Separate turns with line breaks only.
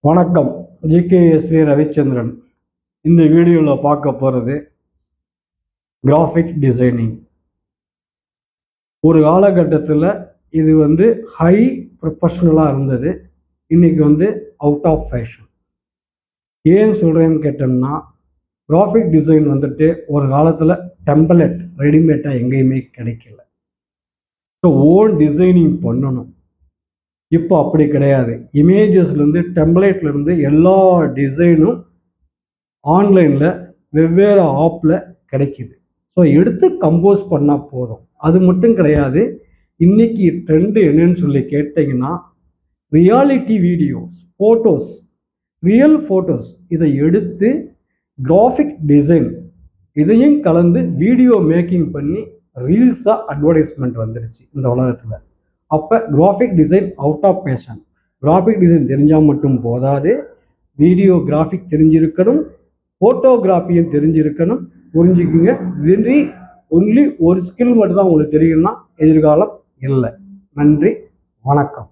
வணக்கம். ஜிகேஎஸ்வி ரவிச்சந்திரன். இந்த வீடியோவில் பார்க்க போகிறது கிராஃபிக் டிசைனிங். ஒரு காலகட்டத்தில் இது ஹை ப்ரொஃபஷ்னலாக இருந்தது. இன்னைக்கு அவுட் ஆஃப் ஃபேஷன். ஏன் சொல்கிறேன்னு கேட்டோம்னா, கிராஃபிக் டிசைன் ஒரு காலத்தில் டெம்ப்ளேட் ரெடிமேடாக எங்கேயுமே கிடைக்கல. ஸோ ஓன் டிசைனிங் பண்ணணும். இப்போ அப்படி கிடையாது. இமேஜஸ்லேருந்து டெம்ப்ளேட்லேருந்து எல்லா டிசைனும் ஆன்லைனில் வெவ்வேறு ஆப்பில் கிடைக்கிது. ஸோ எடுத்து கம்போஸ் பண்ணால் போதும். அது மட்டும் கிடையாது. இன்றைக்கி ட்ரெண்டு என்னன்னு சொல்லி கேட்டிங்கன்னா, reality videos, photos, real photos இதை எடுத்து கிராஃபிக் டிசைன் இதையும் கலந்து வீடியோ மேக்கிங் பண்ணி ரீல்ஸாக அட்வர்டைஸ்மெண்ட் வந்துடுச்சு இந்த உலகத்தில். அப்போ graphic design out of fashion. Graphic design தெரிஞ்சால் மட்டும் போதாது, வீடியோ கிராஃபிக் தெரிஞ்சிருக்கணும், ஃபோட்டோகிராஃபியும் தெரிஞ்சிருக்கணும். புரிஞ்சுக்குங்க. ஒன்லி ஒரு ஸ்கில் மட்டும் தான் உங்களுக்கு தெரியும்னா எதிர்காலம் இல்லை. நன்றி, வணக்கம்.